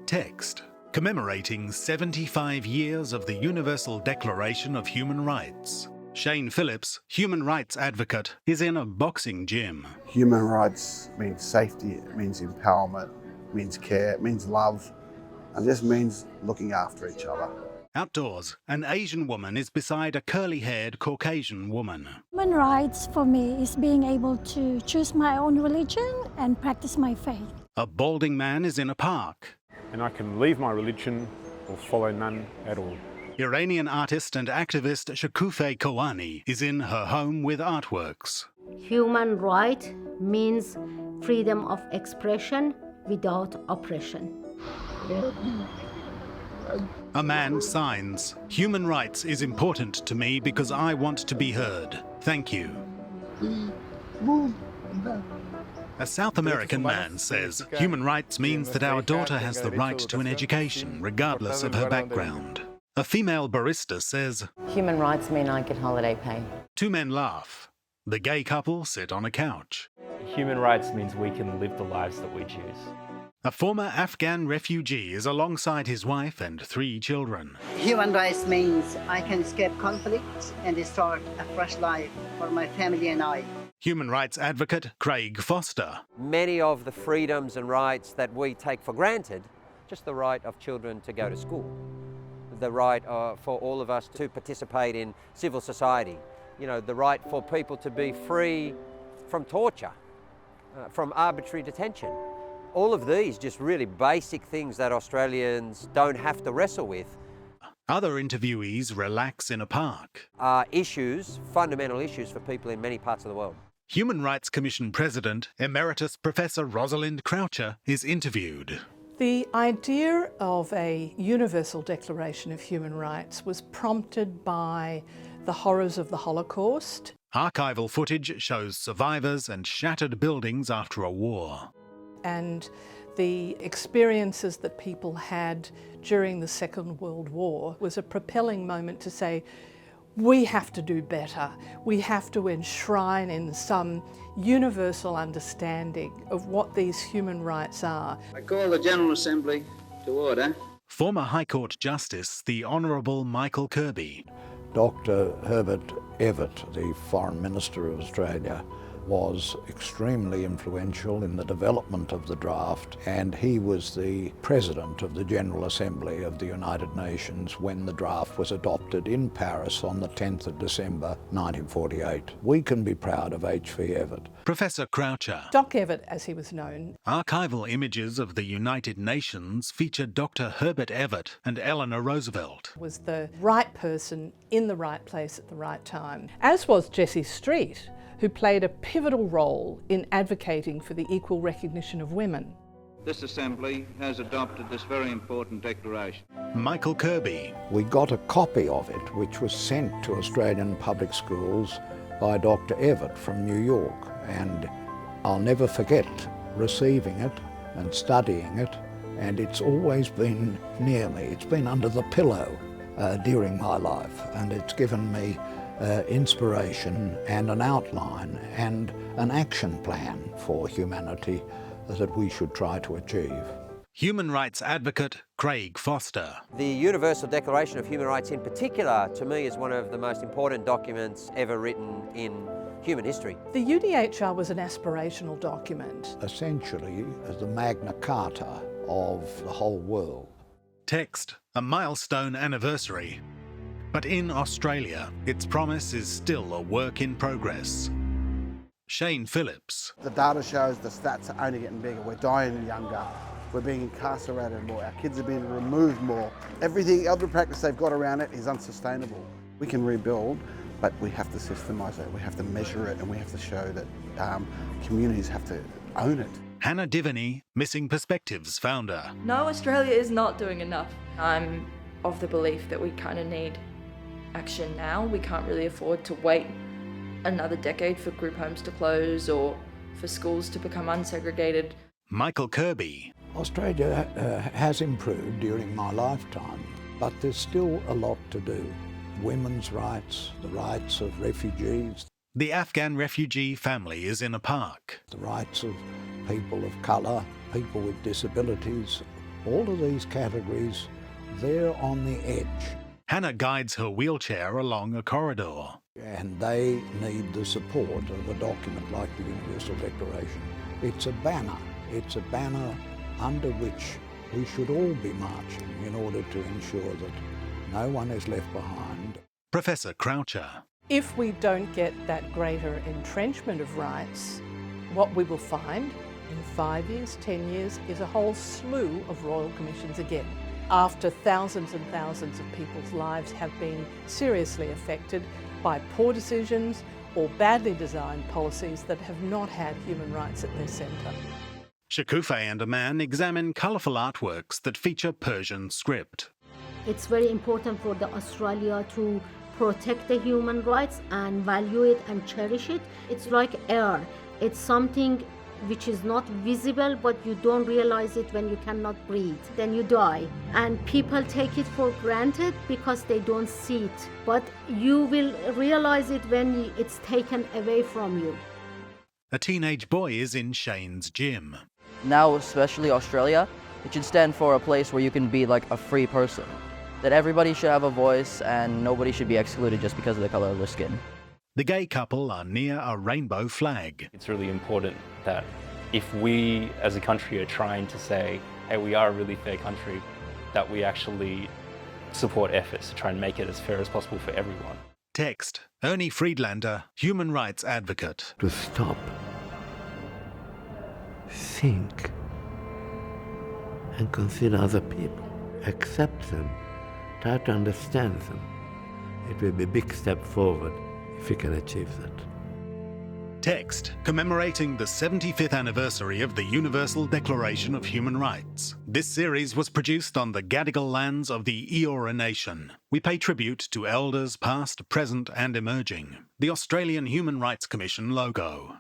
Text, commemorating 75 years of the Universal Declaration of Human Rights. Shane Phillips, human rights advocate, is in a boxing gym. Human rights means safety, it means empowerment, it means care, it means love, and this means looking after each other. Outdoors, an Asian woman is beside a curly-haired Caucasian woman. Human rights for me is being able to choose my own religion and practice my faith. A balding man is in a park. And I can leave my religion or follow none at all. Iranian artist and activist Shakoufe Kouani is in her home with artworks. Human right means freedom of expression without oppression. A man signs, "Human rights is important to me because I want to be heard. Thank you." A South American man says, "Human rights means that our daughter has the right to an education, regardless of her background." A female barista says, "Human rights mean I get holiday pay." Two men laugh. The gay couple sit on a couch. Human rights means we can live the lives that we choose. A former Afghan refugee is alongside his wife and 3 children. Human rights means I can escape conflict and start a fresh life for my family and I. Human rights advocate Craig Foster. Many of the freedoms and rights that we take for granted, just the right of children to go to school, the right for all of us to participate in civil society, the right for people to be free from torture, from arbitrary detention. All of these just really basic things that Australians don't have to wrestle with. Other interviewees relax in a park. Are issues, fundamental issues for people in many parts of the world. Human Rights Commission President, Emeritus Professor Rosalind Croucher, is interviewed. The idea of a Universal Declaration of Human Rights was prompted by the horrors of the Holocaust. Archival footage shows survivors and shattered buildings after a war. And the experiences that people had during the Second World War was a propelling moment to say, we have to do better. We have to enshrine in some universal understanding of what these human rights are. I call the General Assembly to order. Former High Court Justice, the Honourable Michael Kirby. Dr. Herbert Evatt, the Foreign Minister of Australia, was extremely influential in the development of the draft, and he was the President of the General Assembly of the United Nations when the draft was adopted in Paris on the 10th of December 1948. We can be proud of H.V. Evatt. Professor Croucher. Doc Evatt, as he was known. Archival images of the United Nations feature Dr. Herbert Evatt and Eleanor Roosevelt. Was the right person in the right place at the right time, as was Jessie Street, who played a pivotal role in advocating for the equal recognition of women. This Assembly has adopted this very important declaration. Michael Kirby. We got a copy of it, which was sent to Australian public schools by Dr. Evatt from New York, and I'll never forget receiving it and studying it, and it's always been near me. It's been under the pillow during my life, and it's given me inspiration and an outline and an action plan for humanity that we should try to achieve. Human rights advocate Craig Foster. The Universal Declaration of Human Rights in particular, to me, is one of the most important documents ever written in human history. The UDHR was an aspirational document. Essentially as the Magna Carta of the whole world. Text, a milestone anniversary. But in Australia, its promise is still a work in progress. Shane Phillips. The data shows the stats are only getting bigger. We're dying younger. We're being incarcerated more. Our kids are being removed more. Everything, every practice they've got around it is unsustainable. We can rebuild, but we have to systemize it. We have to measure it, and we have to show that communities have to own it. Hannah Divany, Missing Perspectives founder. No, Australia is not doing enough. I'm of the belief that we kind of need action now. We can't really afford to wait another decade for group homes to close or for schools to become unsegregated. Michael Kirby. Australia has improved during my lifetime, but there's still a lot to do. Women's rights, the rights of refugees. The Afghan refugee family is in a park. The rights of people of colour, people with disabilities, All of these categories, they're on the edge. Hannah guides her wheelchair along a corridor. And they need the support of a document like the Universal Declaration. It's a banner. It's a banner under which we should all be marching in order to ensure that no one is left behind. Professor Croucher. If we don't get that greater entrenchment of rights, what we will find in 5 years, 10 years, is a whole slew of royal commissions again, after thousands and thousands of people's lives have been seriously affected by poor decisions or badly designed policies that have not had human rights at their centre. Shakufe and a man examine colourful artworks that feature Persian script. It's very important for Australia to protect the human rights and value it and cherish it. It's like air. It's something which is not visible, but you don't realize it when you cannot breathe. Then you die. And people take it for granted because they don't see it. But you will realize it when it's taken away from you. A teenage boy is in Shane's gym. Now, especially Australia, it should stand for a place where you can be like a free person. That everybody should have a voice and nobody should be excluded just because of the color of their skin. The gay couple are near a rainbow flag. It's really important that if we as a country are trying to say, hey, we are a really fair country, that we actually support efforts to try and make it as fair as possible for everyone. Text: Ernie Friedlander, human rights advocate. To stop, think, and consider other people. Accept them, try to understand them. It will be a big step forward if we can achieve that. Text: commemorating the 75th anniversary of the Universal Declaration of Human Rights. This series was produced on the Gadigal lands of the Eora Nation. We pay tribute to elders past, present and emerging. The Australian Human Rights Commission logo.